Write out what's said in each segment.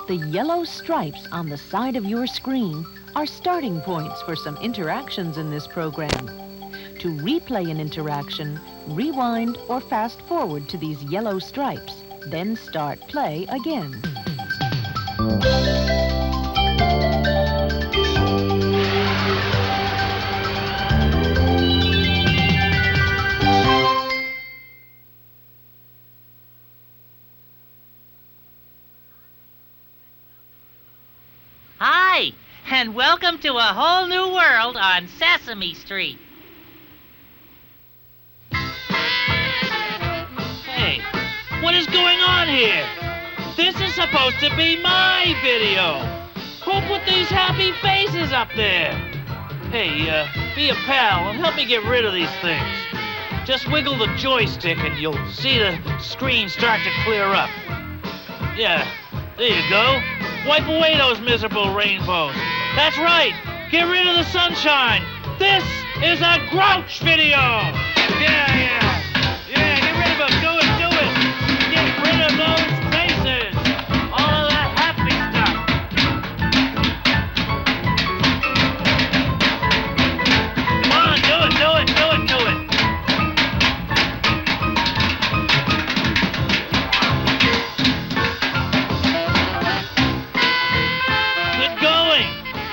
The yellow stripes on the side of your screen are starting points for some interactions in this program. To replay an interaction, rewind or fast forward to these yellow stripes, then start play again. Hi, and welcome to a whole new world on Sesame Street. Hey, what is going on here? This is supposed to be my video. Who put these happy faces up there? Hey, be a pal and help me get rid of these things. Just wiggle the joystick and you'll see the screen start to clear up. Yeah, there you go. Wipe away those miserable rainbows. That's right. Get rid of the sunshine. This is a grouch video. Yeah, get rid of them. Do it. Get rid of those faces. All of that happy stuff. Come on, do it.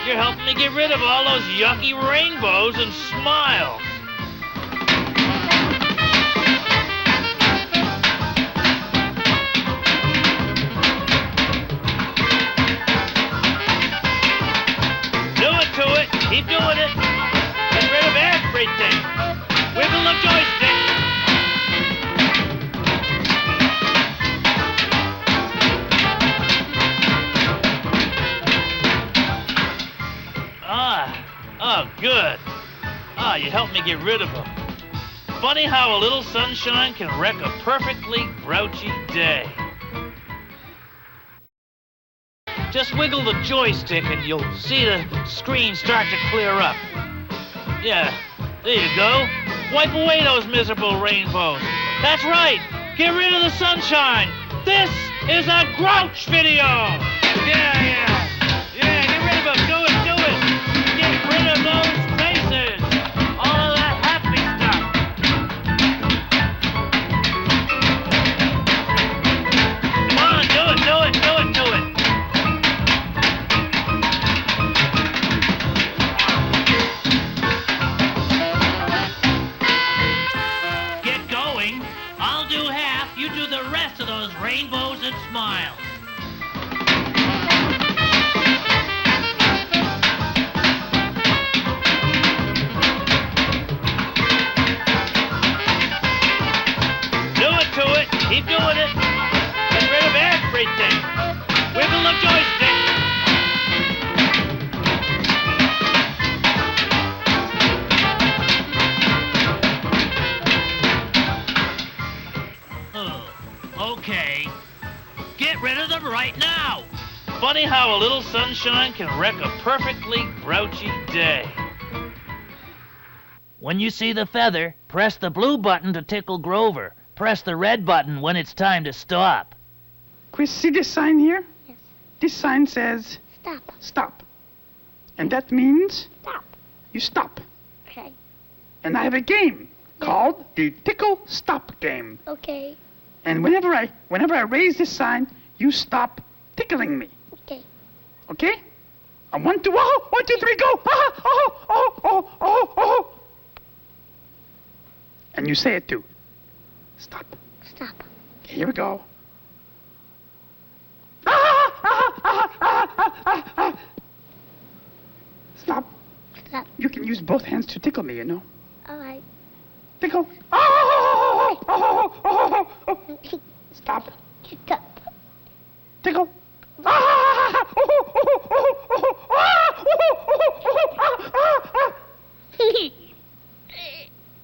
You're helping me get rid of all those yucky rainbows and smiles. Do it to it. Keep doing it. Get rid of everything. Wiggle the joystick. Oh, good. You helped me get rid of them. Funny how a little sunshine can wreck a perfectly grouchy day. Just wiggle the joystick and you'll see the screen start to clear up. Yeah, there you go. Wipe away those miserable rainbows. That's right. Get rid of the sunshine. This is a grouch video. Yeah. Get rid of them. Do it. Get rid of those faces. All of that happy stuff. Come on, do it. Get going. I'll do half. You do the rest of those rainbows and smiles. Keep doing it. Get rid of everything. Wiggle the joystick. Okay. Get rid of them right now. Funny how a little sunshine can wreck a perfectly grouchy day. When you see the feather, press the blue button to tickle Grover. Press the red button when it's time to stop. Chris, see this sign here? Yes. This sign says... Stop. Stop. And that means... Stop. You stop. Okay. And I have a game called the Tickle Stop game. Okay. And whenever I raise this sign, you stop tickling me. Okay. Okay? And 1, 2, 1, 2, 3, go! Oh. And you say it too. Stop. Stop. Okay, here we go. Stop. Stop. You can use both hands to tickle me, you know. All right. Tickle. Stop. Stop. Tickle.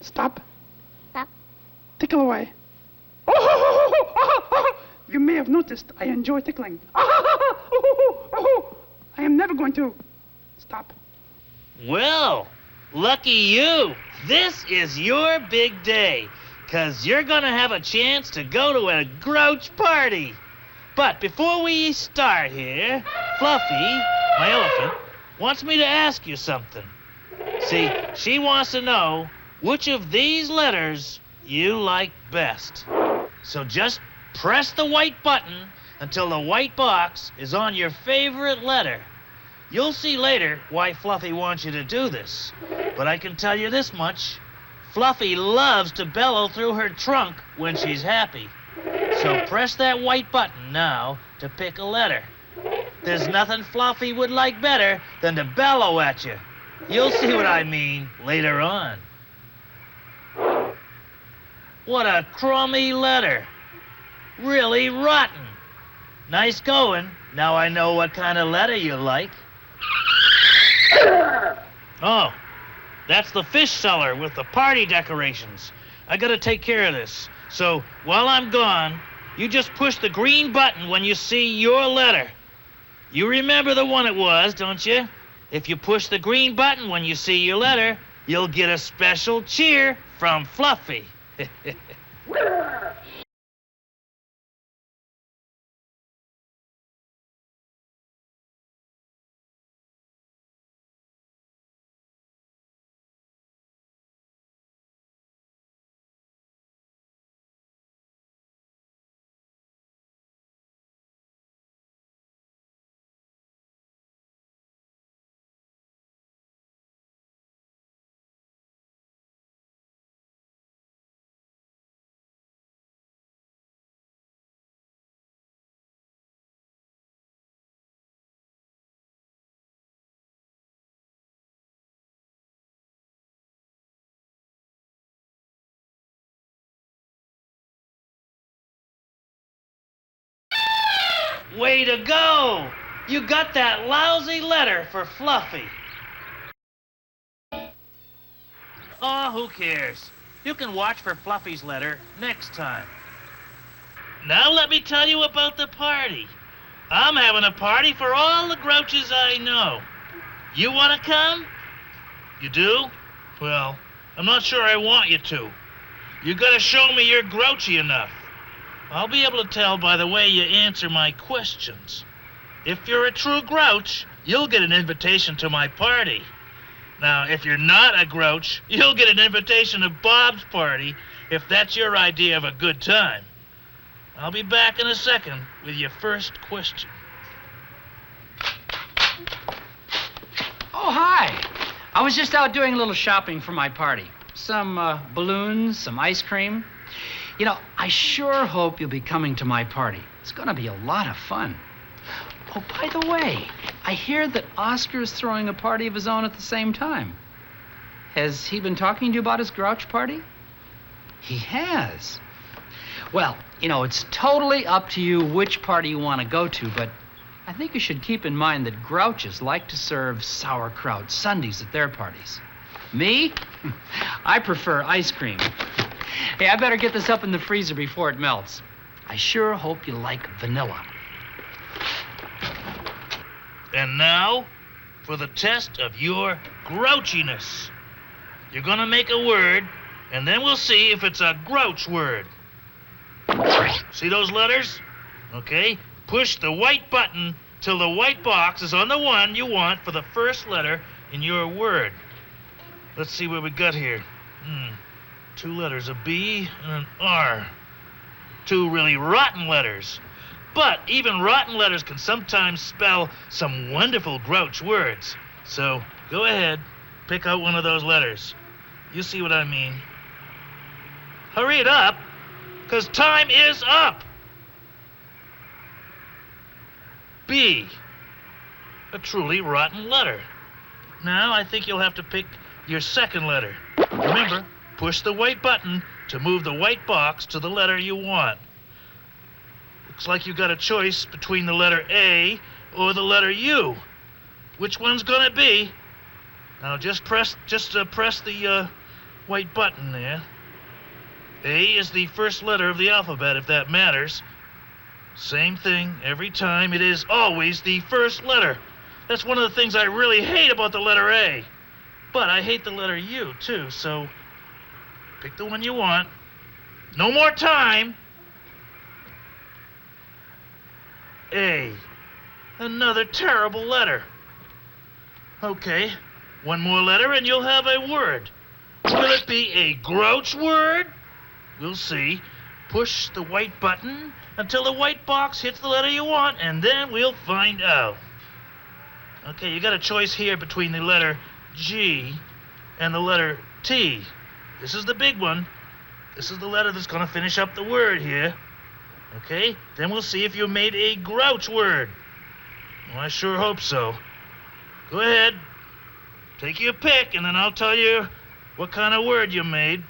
Stop. Stop. Tickle away. You may have noticed I enjoy tickling. I am never going to stop. Well, lucky you. This is your big day, 'cause you're gonna have a chance to go to a grouch party. But before we start here, Fluffy, my elephant, wants me to ask you something. See, she wants to know which of these letters you like best. So just press the white button until the white box is on your favorite letter. You'll see later why Fluffy wants you to do this. But I can tell you this much. Fluffy loves to bellow through her trunk when she's happy. So press that white button now to pick a letter. There's nothing Fluffy would like better than to bellow at you. You'll see what I mean later on. What a crummy letter. Really rotten. Nice going. Now I know what kind of letter you like. Oh, that's the fish cellar with the party decorations. I gotta take care of this. So while I'm gone, you just push the green button when you see your letter. You remember the one it was, don't you? If you push the green button when you see your letter, you'll get a special cheer from Fluffy. Way to go! You got that lousy letter for Fluffy. Oh, who cares? You can watch for Fluffy's letter next time. Now let me tell you about the party. I'm having a party for all the grouches I know. You want to come? You do? Well, I'm not sure I want you to. You gotta show me you're grouchy enough. I'll be able to tell by the way you answer my questions. If you're a true grouch, you'll get an invitation to my party. Now, if you're not a grouch, you'll get an invitation to Bob's party, if that's your idea of a good time. I'll be back in a second with your first question. Oh, hi. I was just out doing a little shopping for my party. Some balloons, some ice cream. You know, I sure hope you'll be coming to my party. It's going to be a lot of fun. Oh, by the way, I hear that Oscar's throwing a party of his own at the same time. Has he been talking to you about his grouch party? He has. Well, you know, it's totally up to you which party you want to go to, but I think you should keep in mind that grouches like to serve sauerkraut sundaes at their parties. Me? I prefer ice cream. Hey, I better get this up in the freezer before it melts. I sure hope you like vanilla. And now, for the test of your grouchiness. You're gonna make a word, and then we'll see if it's a grouch word. See those letters? Okay, push the white button till the white box is on the one you want for the first letter in your word. Let's see what we got here. 2 letters, a B and an R. 2 really rotten letters. But even rotten letters can sometimes spell some wonderful grouch words. So go ahead, pick out one of those letters. You see what I mean. Hurry it up, 'cause time is up. B, a truly rotten letter. Now I think you'll have to pick your second letter. Remember, push the white button to move the white box to the letter you want. Looks like you got a choice between the letter A or the letter U. Which one's gonna be? Now just press the white button there. A is the first letter of the alphabet, if that matters. Same thing every time. It is always the first letter. That's one of the things I really hate about the letter A. But I hate the letter U, too, so pick the one you want. No more time. A. Another terrible letter. Okay, one more letter and you'll have a word. Will it be a grouch word? We'll see. Push the white button until the white box hits the letter you want, and then we'll find out. Okay, you got a choice here between the letter G and the letter T. This is the big one. This is the letter that's going to finish up the word here. Okay, then we'll see if you made a grouch word. Well, I sure hope so. Go ahead, take your pick, and then I'll tell you what kind of word you made.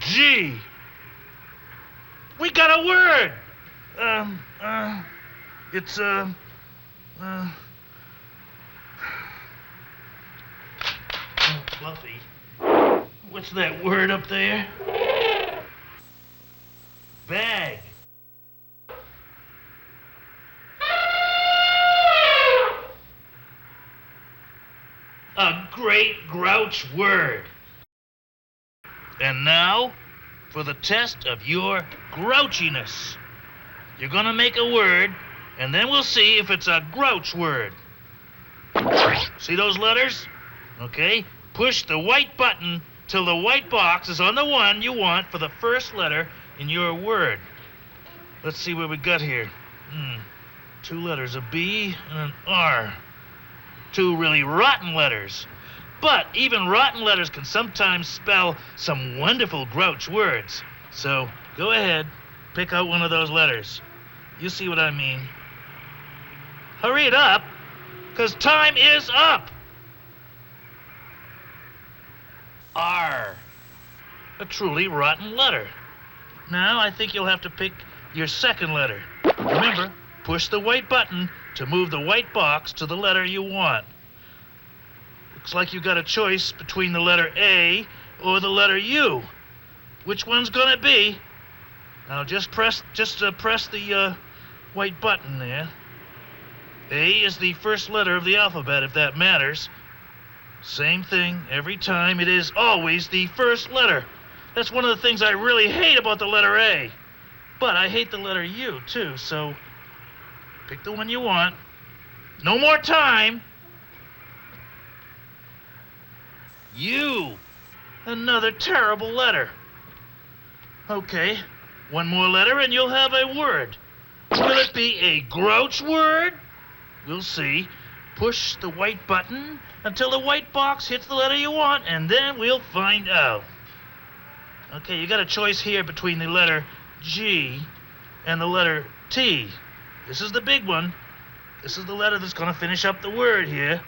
G. We got a word! It's, oh, Fluffy. What's that word up there? Bag. A great grouch word. And now, for the test of your grouchiness. You're gonna make a word, and then we'll see if it's a grouch word. See those letters? Okay, push the white button till the white box is on the one you want for the first letter in your word. Let's see what we got here. Two letters, a B and an R. Two really rotten letters. But even rotten letters can sometimes spell some wonderful grouch words. So go ahead, pick out one of those letters. You see what I mean. Hurry it up, 'cause time is up. R. A truly rotten letter. Now I think you'll have to pick your second letter. Remember, push the white button to move the white box to the letter you want. Looks like you got a choice between the letter A or the letter U. Which one's gonna be? Now just press the white button there. A is the first letter of the alphabet, if that matters. Same thing every time. It is always the first letter. That's one of the things I really hate about the letter A. But I hate the letter U, too, so pick the one you want. No more time. U. Another terrible letter. Okay, one more letter and you'll have a word. Will it be a grouch word? We'll see. Push the white button until the white box hits the letter you want, and then we'll find out. Okay, you got a choice here between the letter G and the letter T. This is the big one. This is the letter that's going to finish up the word here.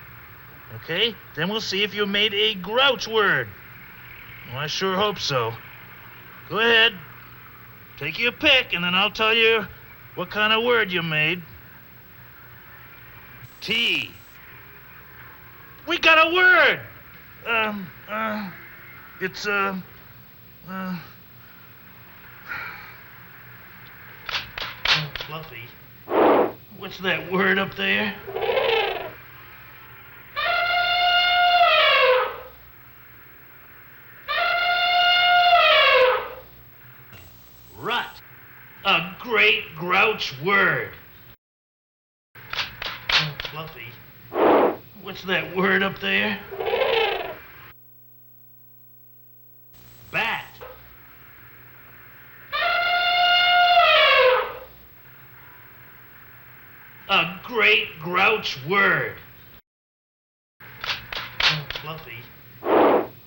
Okay, then we'll see if you made a grouch word. Well, I sure hope so. Go ahead, take your pick, and then I'll tell you what kind of word you made. T. We got a word! It's, oh, Fluffy. What's that word up there? Rut. A great grouch word. Oh, Fluffy. What's that word up there? Bat. A great grouch word. Oh, Fluffy.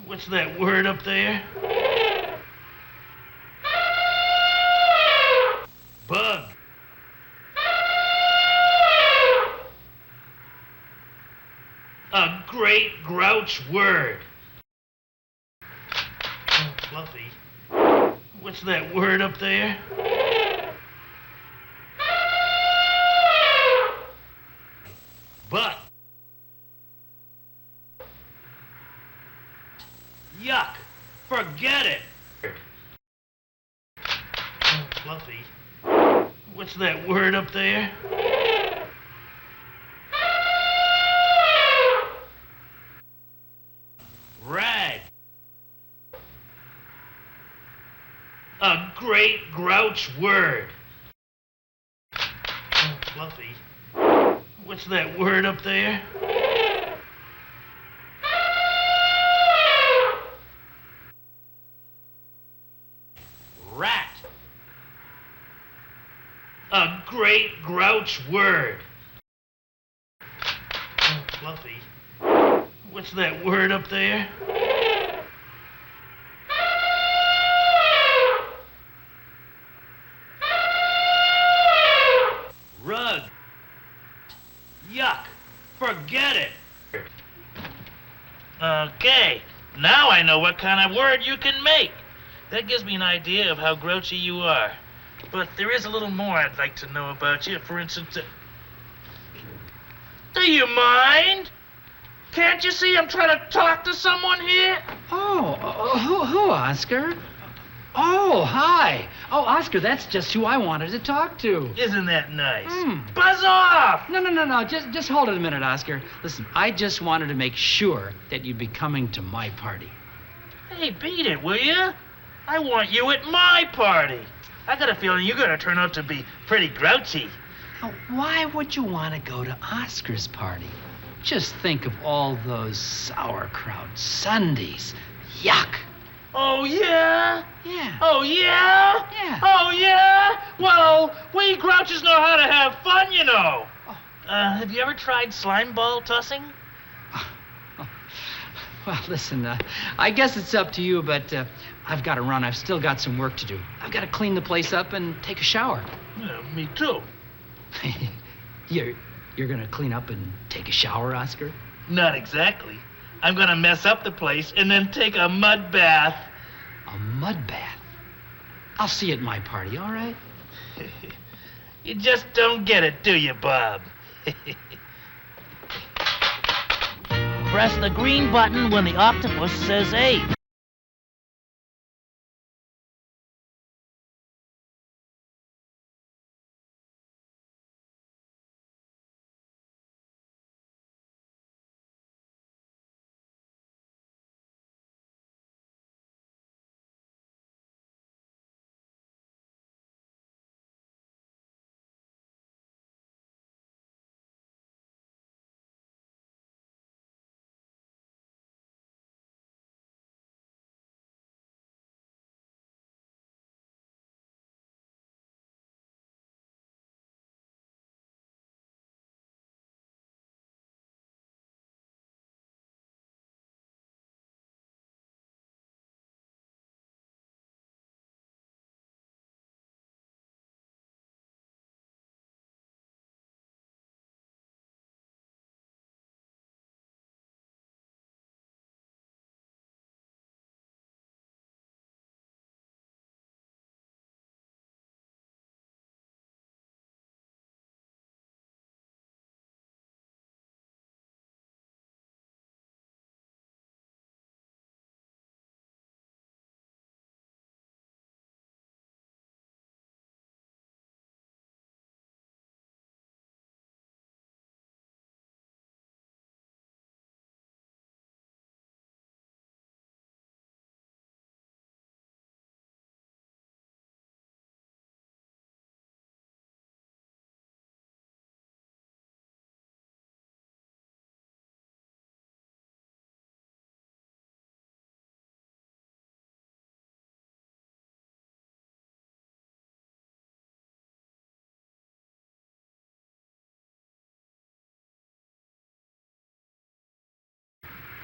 What's that word up there? Bug. A great grouch word. Oh, Fluffy. What's that word up there? But. Yuck. Forget it. Oh, Fluffy. What's that word up there? Rag. A great grouch word. Fluffy. What's that word up there? Rat. A great grouch word. Oh, Fluffy. What's that word up there? Rug. Yuck. Forget it. Okay, now I know what kind of word you can make. That gives me an idea of how grouchy you are. But there is a little more I'd like to know about you. For instance, do you mind? Can't you see I'm trying to talk to someone here? Who, Oscar? Oh, hi. Oh, Oscar, that's just who I wanted to talk to. Isn't that nice? Buzz off! No. Just hold it a minute, Oscar. Listen, I just wanted to make sure that you'd be coming to my party. Hey, beat it, will you? I want you at my party. I got a feeling you're going to turn out to be pretty grouchy. Now, why would you want to go to Oscar's party? Just think of all those sauerkraut sundaes. Yuck. Oh, yeah? Yeah. Oh, yeah? Yeah. Oh, yeah? Well, we grouches know how to have fun, you know. Have you ever tried slime ball tossing? Well, listen, I guess it's up to you, but I've got to run. I've still got some work to do. I've got to clean the place up and take a shower. Yeah, me too. You're going to clean up and take a shower, Oscar? Not exactly. I'm going to mess up the place and then take a mud bath. A mud bath? I'll see you at my party, all right? You just don't get it, do you, Bob? Press the green button when the octopus says 8.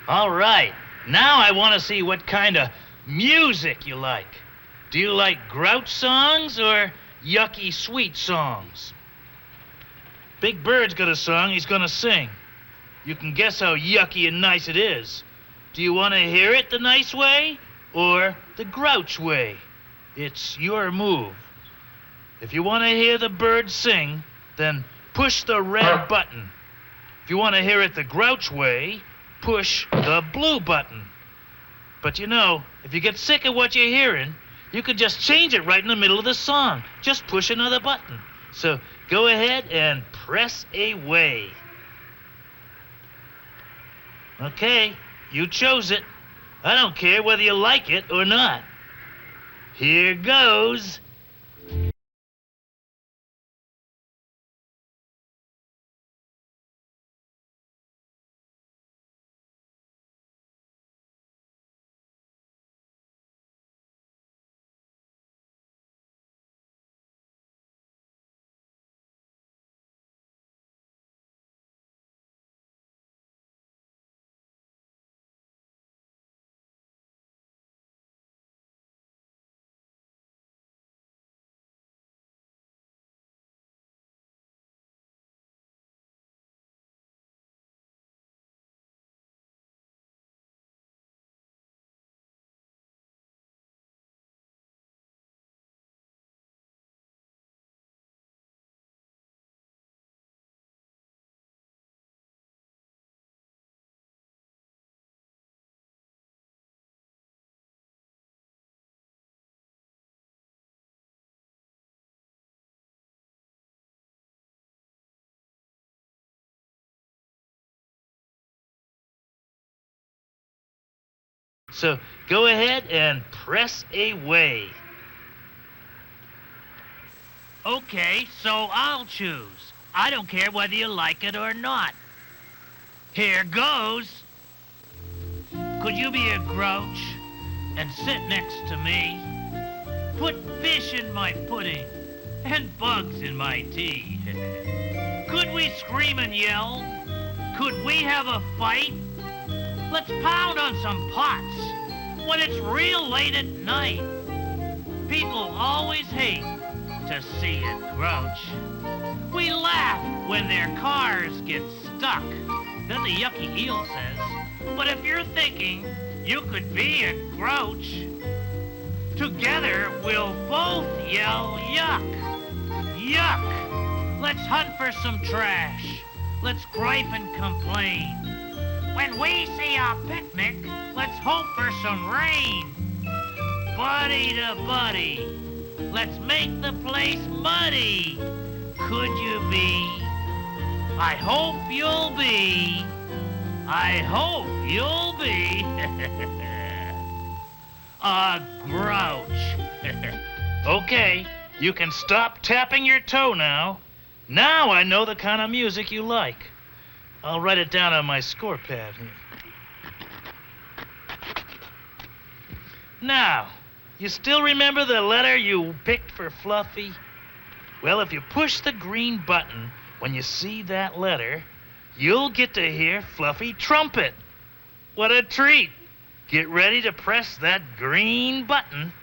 All right. Now I want to see what kind of music you like. Do you like grouch songs or yucky sweet songs? Big Bird's got a song he's going to sing. You can guess how yucky and nice it is. Do you want to hear it the nice way or the grouch way? It's your move. If you want to hear the bird sing, then push the red button. If you want to hear it the grouch way, push the blue button. But you know, if you get sick of what you're hearing, you could just change it right in the middle of the song. Just push another button. So go ahead and press away. Okay, you chose it. I don't care whether you like it or not. Here goes. So go ahead and press away. Okay, so I'll choose. I don't care whether you like it or not. Here goes. Could you be a grouch and sit next to me? Put fish in my pudding and bugs in my tea. Could we scream and yell? Could we have a fight? Let's pound on some pots when it's real late at night. People always hate to see a grouch. We laugh when their cars get stuck. Then the yucky eel says, but if you're thinking you could be a grouch, together we'll both yell yuck. Yuck! Let's hunt for some trash. Let's gripe and complain. When we see a picnic, let's hope for some rain. Buddy to buddy, let's make the place muddy. Could you be? I hope you'll be. I hope you'll be a grouch. Okay, you can stop tapping your toe now. Now I know the kind of music you like. I'll write it down on my score pad here. Now, you still remember the letter you picked for Fluffy? Well, if you push the green button when you see that letter, you'll get to hear Fluffy trumpet. What a treat! Get ready to press that green button.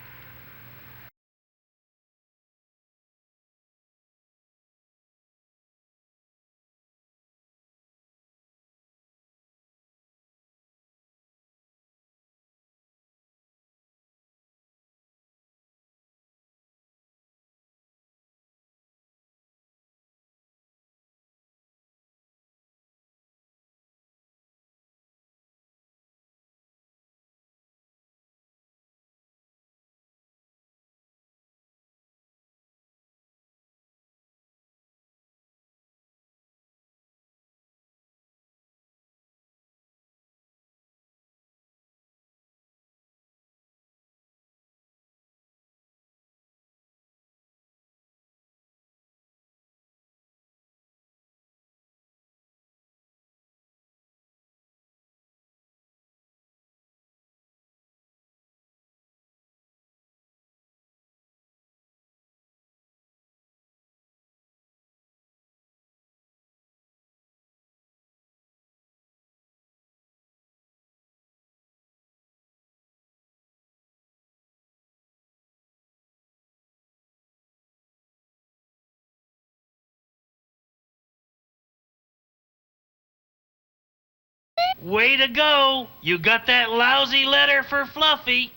Way to go! You got that lousy letter for Fluffy.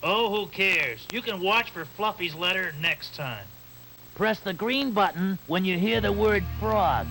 Oh, who cares? You can watch for Fluffy's letter next time. Press the green button when you hear the word frog.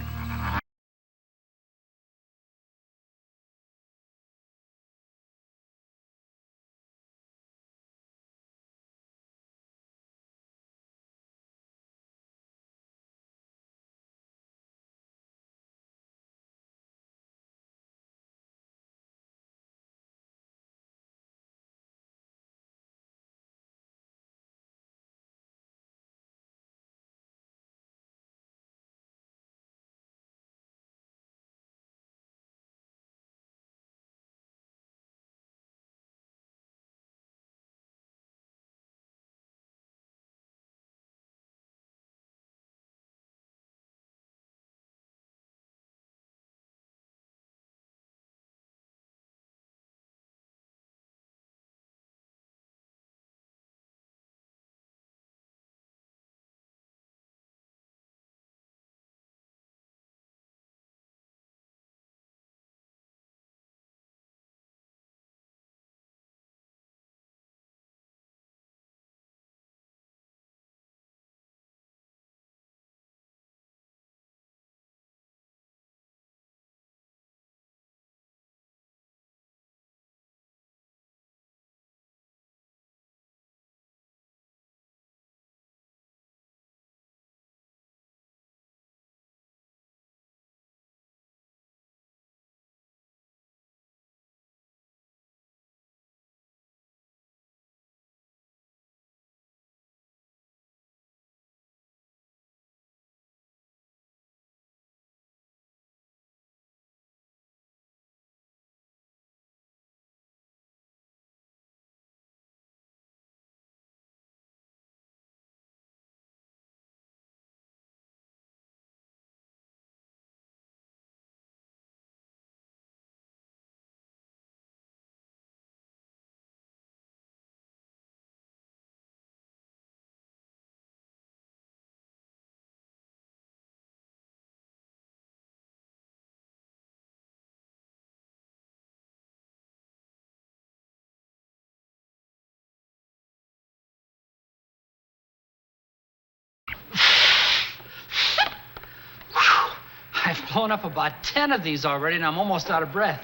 I've blown up about 10 of these already, and I'm almost out of breath.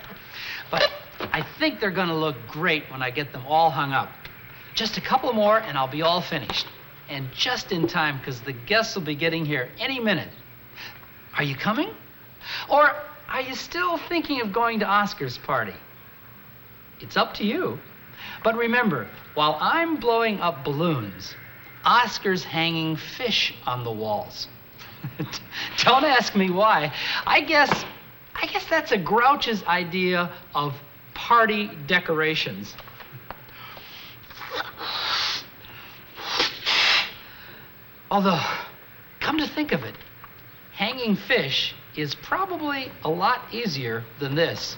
But I think they're going to look great when I get them all hung up. Just a couple more, and I'll be all finished. And just in time, because the guests will be getting here any minute. Are you coming? Or are you still thinking of going to Oscar's party? It's up to you. But remember, while I'm blowing up balloons, Oscar's hanging fish on the walls. Don't ask me why. I guess that's a Grouch's idea of party decorations. Although, come to think of it, hanging fish is probably a lot easier than this.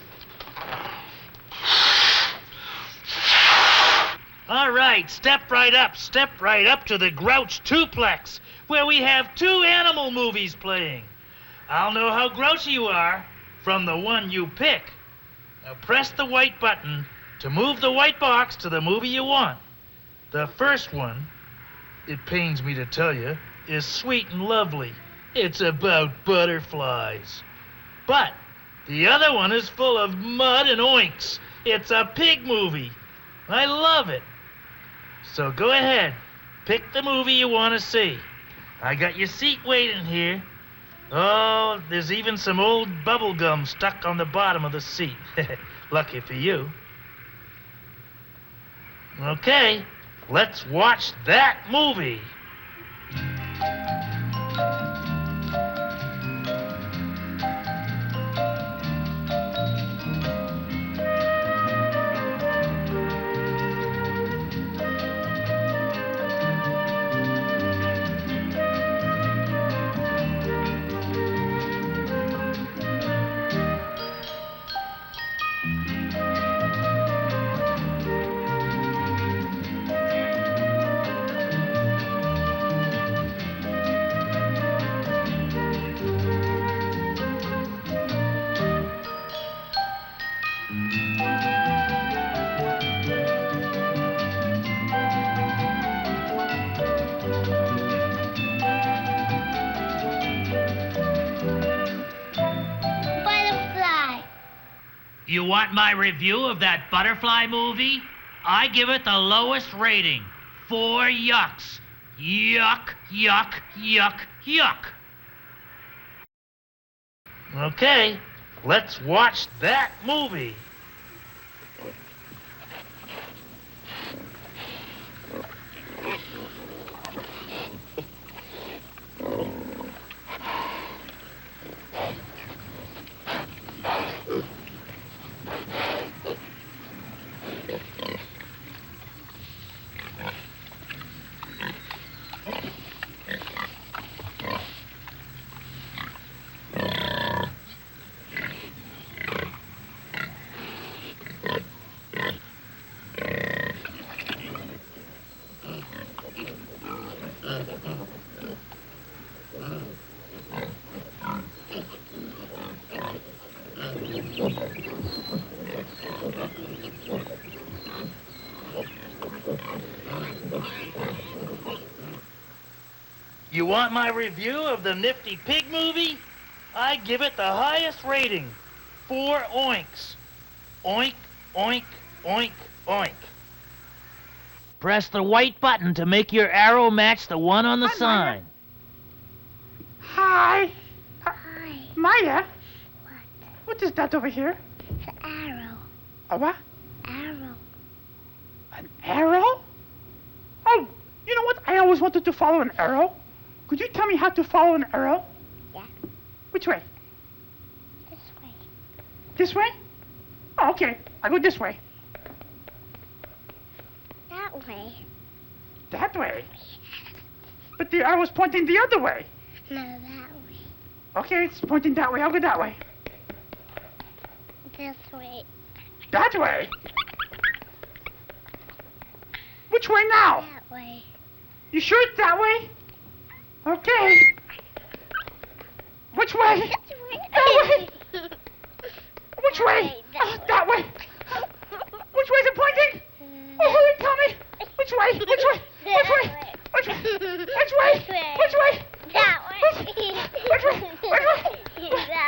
All right, step right up to the Grouch Twoplex, where we have 2 animal movies playing. I'll know how grouchy you are from the one you pick. Now press the white button to move the white box to the movie you want. The first one, it pains me to tell you, is sweet and lovely. It's about butterflies. But the other one is full of mud and oinks. It's a pig movie. I love it. So go ahead, pick the movie you want to see. I got your seat waiting here. Oh, there's even some old bubble gum stuck on the bottom of the seat. Lucky for you. Okay, let's watch that movie. You want my review of that butterfly movie? I give it the lowest rating. 4 yucks. Yuck, yuck, yuck, yuck. Okay, let's watch that movie. You want my review of the Nifty Pig movie? I give it the highest rating. 4 oinks. Oink, oink, oink, oink. Press the white button to make your arrow match the one on the sign. Hi. Hi. Maya, What? what is that over here? It's an arrow. A what? Arrow. An arrow? Oh, you know what? I always wanted to follow an arrow. Could you tell me how to follow an arrow? Yeah. Which way? This way. This way? Oh, okay. I go this way. That way. That way? But the arrow's pointing the other way. No, that way. Okay, it's pointing that way. I'll go that way. This way. That way? Which way now? That way. You sure it's that way? Okay. Which way? This way. That way. Which way? That way. That way. Which way is it pointing? Oh, hurry, tell me. Which way? Which way? Which way? Which way? Which way? Which way? That way. Which way? Which way? That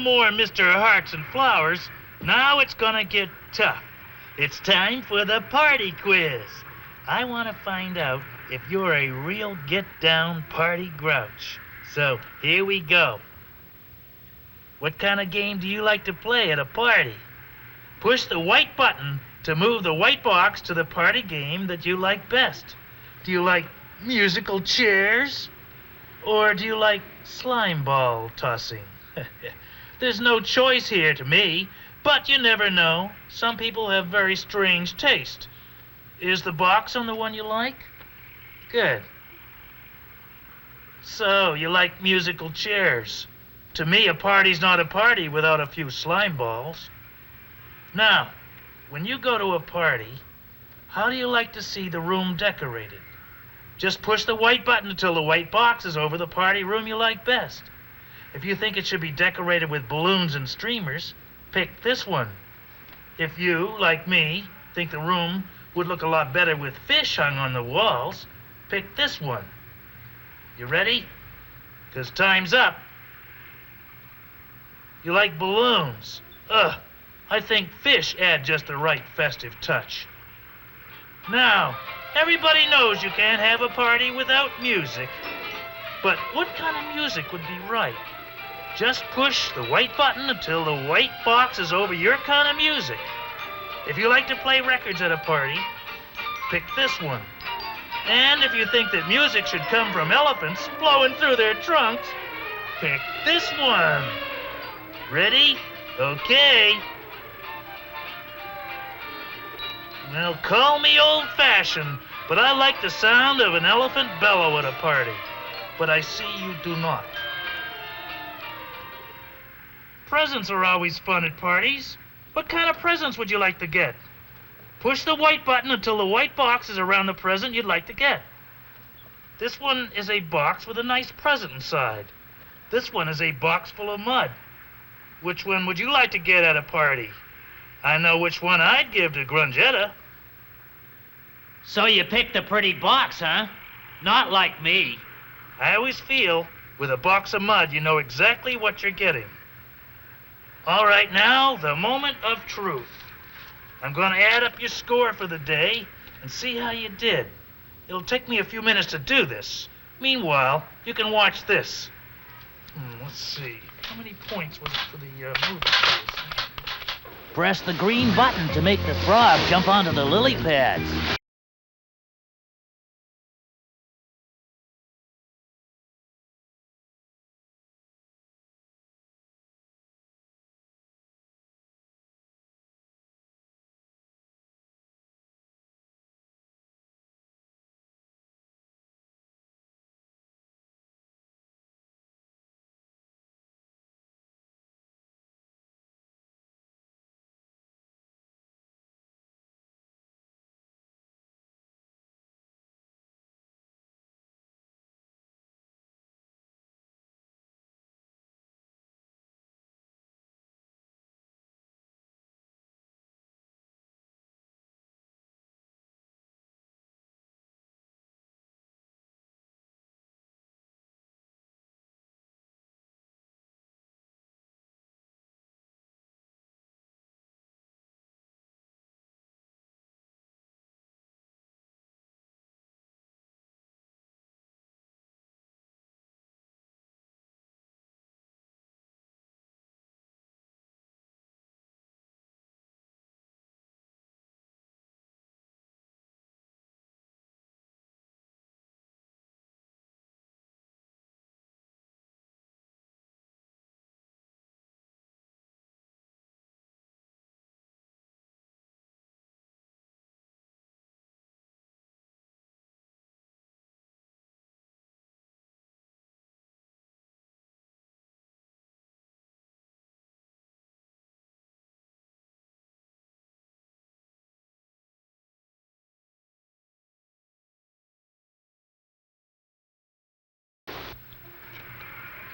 more Mr. Hearts and Flowers. Now it's gonna get tough. It's time for the party quiz. I want to find out if you're a real get-down party grouch. So here we go. What kind of game do you like to play at a party? Push the white button to move the white box to the party game that you like best. Do you like musical chairs? Or do you like slime ball tossing? There's no choice here to me, but you never know. Some people have very strange taste. Is the box on the one you like? Good. So, you like musical chairs. To me, a party's not a party without a few slime balls. Now, when you go to a party, how do you like to see the room decorated? Just push the white button until the white box is over the party room you like best. If you think it should be decorated with balloons and streamers, pick this one. If you, like me, think the room would look a lot better with fish hung on the walls, pick this one. You ready? 'Cause time's up. You like balloons? Ugh, I think fish add just the right festive touch. Now, everybody knows you can't have a party without music. But what kind of music would be right? Just push the white button until the white box is over your kind of music. If you like to play records at a party, pick this one. And if you think that music should come from elephants blowing through their trunks, pick this one. Ready? Okay. Now, call me old-fashioned, but I like the sound of an elephant bellow at a party. But I see you do not. Presents are always fun at parties. What kind of presents would you like to get? Push the white button until the white box is around the present you'd like to get. This one is a box with a nice present inside. This one is a box full of mud. Which one would you like to get at a party? I know which one I'd give to Grungetta. So you picked the pretty box, huh? Not like me. I always feel, with a box of mud, you know exactly what you're getting. All right, now, the moment of truth. I'm going to add up your score for the day and see how you did. It'll take me a few minutes to do this. Meanwhile, you can watch this. Let's see. How many points was it for the movie quiz? Press the green button to make the frog jump onto the lily pads.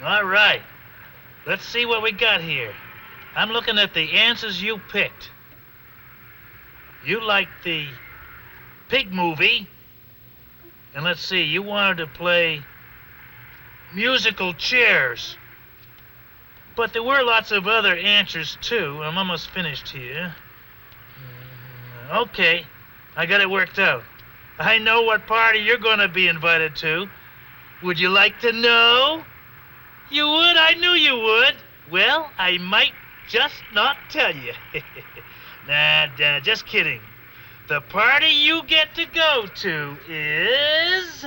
All right. Let's see what we got here. I'm looking at the answers you picked. You liked the pig movie. And let's see, you wanted to play musical chairs. But there were lots of other answers, too. I'm almost finished here. Okay, I got it worked out. I know what party you're going to be invited to. Would you like to know? You would? I knew you would. Well, I might just not tell you. Nah, just kidding. The party you get to go to is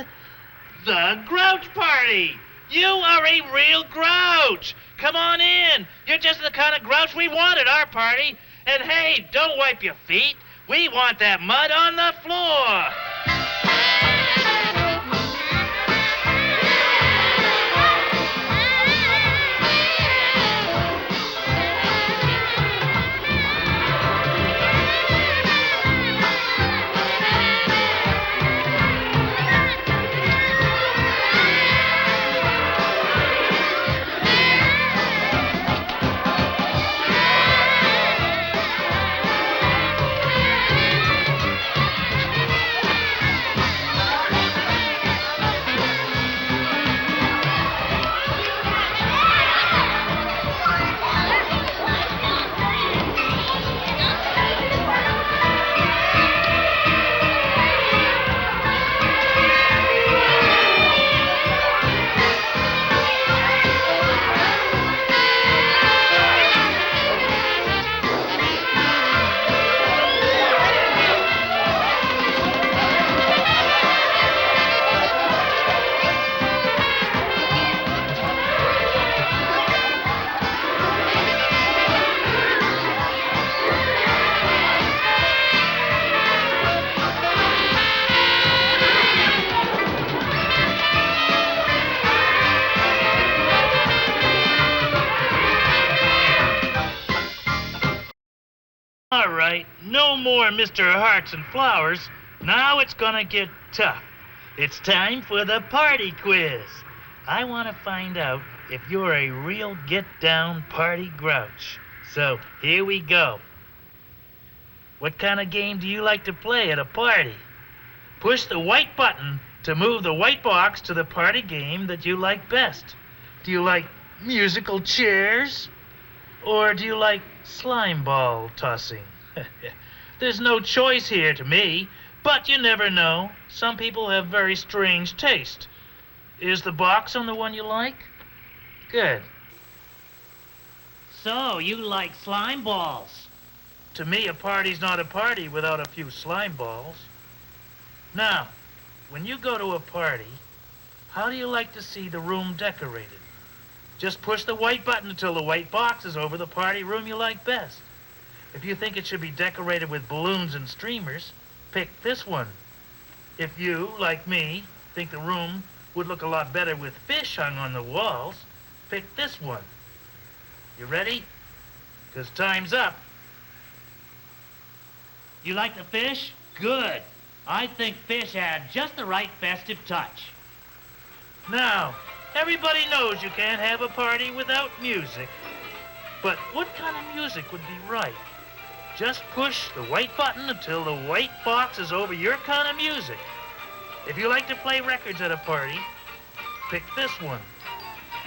the Grouch Party. You are a real grouch. Come on in. You're just the kind of grouch we want at our party. And hey, don't wipe your feet. We want that mud on the floor. All right, no more Mr. Hearts and Flowers. Now it's gonna get tough. It's time for the party quiz. I want to find out if you're a real get-down party grouch. So here we go. What kind of game do you like to play at a party? Push the white button to move the white box to the party game that you like best. Do you like musical chairs? Or do you like slime ball tossing? There's no choice here to me, but you never know. Some people have very strange taste. Is the box on the one you like? Good. So, you like slime balls? To me, a party's not a party without a few slime balls. Now, when you go to a party, how do you like to see the room decorated? Just push the white button until the white box is over the party room you like best. If you think it should be decorated with balloons and streamers, pick this one. If you, like me, think the room would look a lot better with fish hung on the walls, pick this one. You ready? 'Cause time's up. You like the fish? Good. I think fish add just the right festive touch. Now, everybody knows you can't have a party without music. But what kind of music would be right? Just push the white button until the white box is over your kind of music. If you like to play records at a party, pick this one.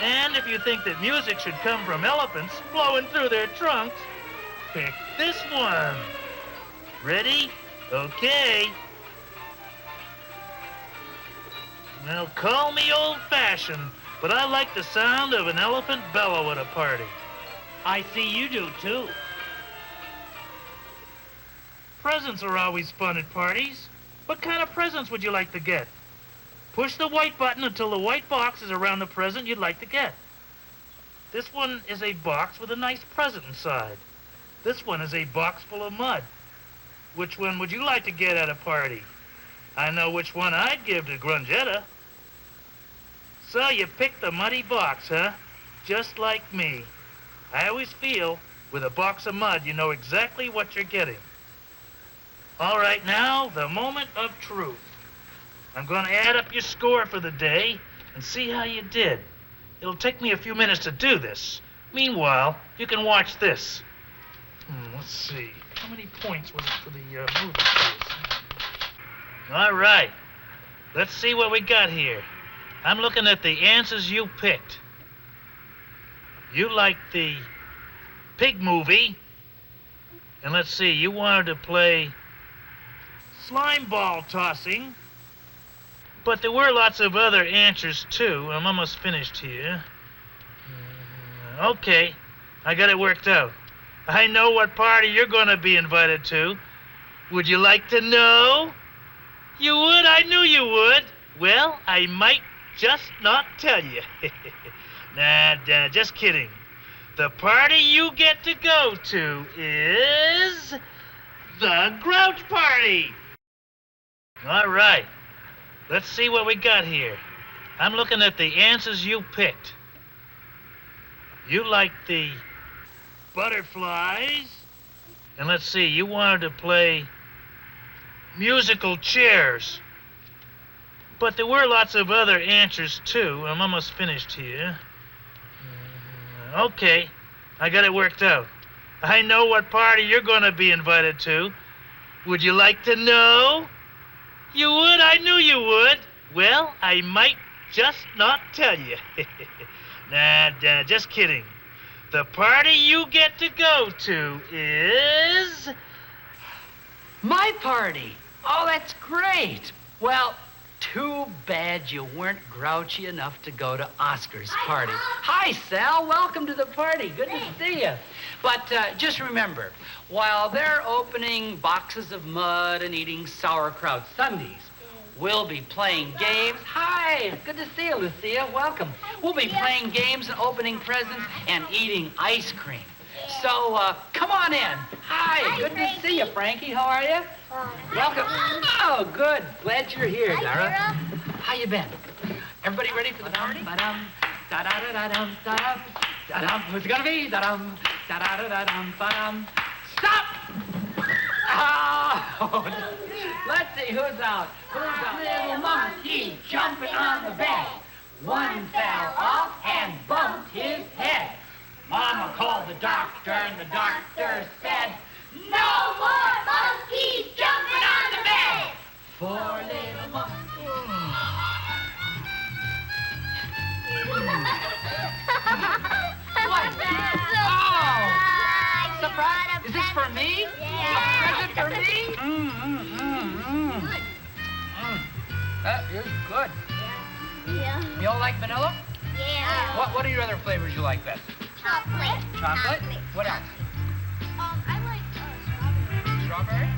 And if you think that music should come from elephants flowing through their trunks, pick this one. Ready? Okay. Now, call me old-fashioned, but I like the sound of an elephant bellow at a party. I see you do, too. Presents are always fun at parties. What kind of presents would you like to get? Push the white button until the white box is around the present you'd like to get. This one is a box with a nice present inside. This one is a box full of mud. Which one would you like to get at a party? I know which one I'd give to Grungetta. So you picked the muddy box, huh? Just like me. I always feel, with a box of mud, you know exactly what you're getting. All right, now, the moment of truth. I'm going to add up your score for the day and see how you did. It'll take me a few minutes to do this. Meanwhile, you can watch this. Let's see. How many points was it for the movie quiz? All right. Let's see what we got here. I'm looking at the answers you picked. You like the pig movie. And let's see, you wanted to play slime ball tossing. But there were lots of other answers, too. I'm almost finished here. Okay, I got it worked out. I know what party you're going to be invited to. Would you like to know? You would? I knew you would. Well, I might just not tell you. Nah, just kidding. The party you get to go to is the Grouch Party. All right, let's see what we got here. I'm looking at the answers you picked. You like the butterflies. And let's see, you wanted to play musical chairs. But there were lots of other answers, too. I'm almost finished here. Okay, I got it worked out. I know what party you're going to be invited to. Would you like to know? You would? I knew you would. Well, I might just not tell you. Nah, just kidding. The party you get to go to is My party. Oh, that's great. Well, too bad you weren't grouchy enough to go to Oscar's party. Hi, Sal. Welcome to the party. Good to see you. But just remember, while they're opening boxes of mud and eating sauerkraut sundaes, we'll be playing games. Hi, good to see you, Lucia. Welcome. We'll be playing games and opening presents and eating ice cream. So come on in. Hi, good to see you, Frankie. How are you? Welcome. Oh, good. Glad you're here, Dara. How you been? Everybody ready for the party? Ba-dum, da-da-da-da-dum, da-dum, da-dum. Who's it gonna be? Da-dum, da-da-da-da-dum, ba-dum. Stop! Oh, let's see who's out. Who's out? Little monkey jumping on the bed. One fell off and bumped his head. Mama called the doctor and the doctor said, "No more monkeys jumping on the bed." Four little monkeys. What? Oh! Surprise! Is this for me? Yeah. A present for me? That is good. Yeah. You all like vanilla? Yeah. What are your other flavors you like best? Chocolate. Chocolate? What else? I like strawberry. Strawberry?